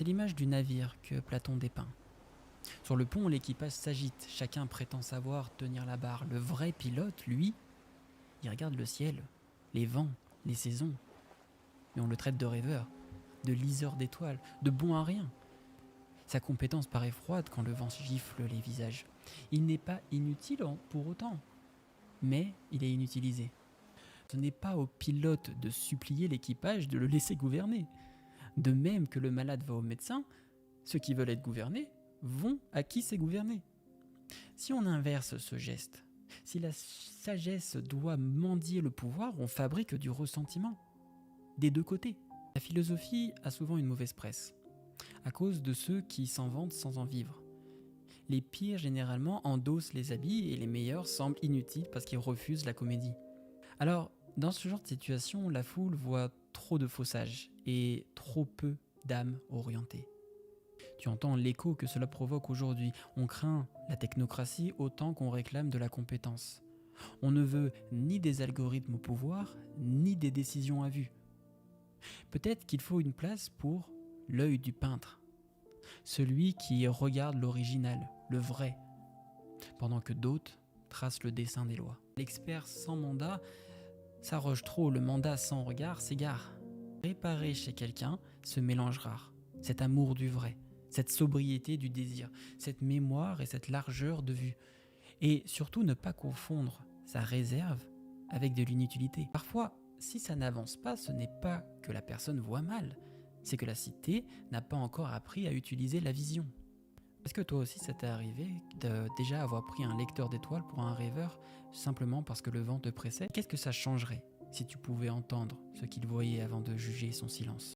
C'est l'image du navire que Platon dépeint. Sur le pont, l'équipage s'agite, chacun prétend savoir tenir la barre. Le vrai pilote, lui, il regarde le ciel, les vents, les saisons. Mais on le traite de rêveur, de liseur d'étoiles, de bon à rien. Sa compétence paraît froide quand le vent gifle les visages. Il n'est pas inutile pour autant, mais il est inutilisé. Ce n'est pas au pilote de supplier l'équipage de le laisser gouverner. De même que le malade va au médecin, ceux qui veulent être gouvernés vont à qui c'est gouverné. Si on inverse ce geste, si la sagesse doit mendier le pouvoir, on fabrique du ressentiment. Des deux côtés. La philosophie a souvent une mauvaise presse, à cause de ceux qui s'en vantent sans en vivre. Les pires, généralement, endossent les habits et les meilleurs semblent inutiles parce qu'ils refusent la comédie. Alors, dans ce genre de situation, la foule voit trop de faux sages et trop peu d'âmes orientées. Tu entends l'écho que cela provoque aujourd'hui. On craint la technocratie autant qu'on réclame de la compétence. On ne veut ni des algorithmes au pouvoir, ni des décisions à vue. Peut-être qu'il faut une place pour l'œil du peintre, celui qui regarde l'original, le vrai, pendant que d'autres tracent le dessin des lois. L'expert sans mandat s'arroge trop, le mandat sans regard s'égare. Réparer chez quelqu'un ce mélange rare, cet amour du vrai, cette sobriété du désir, cette mémoire et cette largeur de vue. Et surtout ne pas confondre sa réserve avec de l'inutilité. Parfois, si ça n'avance pas, ce n'est pas que la personne voit mal, c'est que la cité n'a pas encore appris à utiliser la vision. Est-ce que toi aussi ça t'est arrivé de déjà avoir pris un lecteur d'étoiles pour un rêveur simplement parce que le vent te pressait? Qu'est-ce que ça changerait si tu pouvais entendre ce qu'il voyait avant de juger son silence?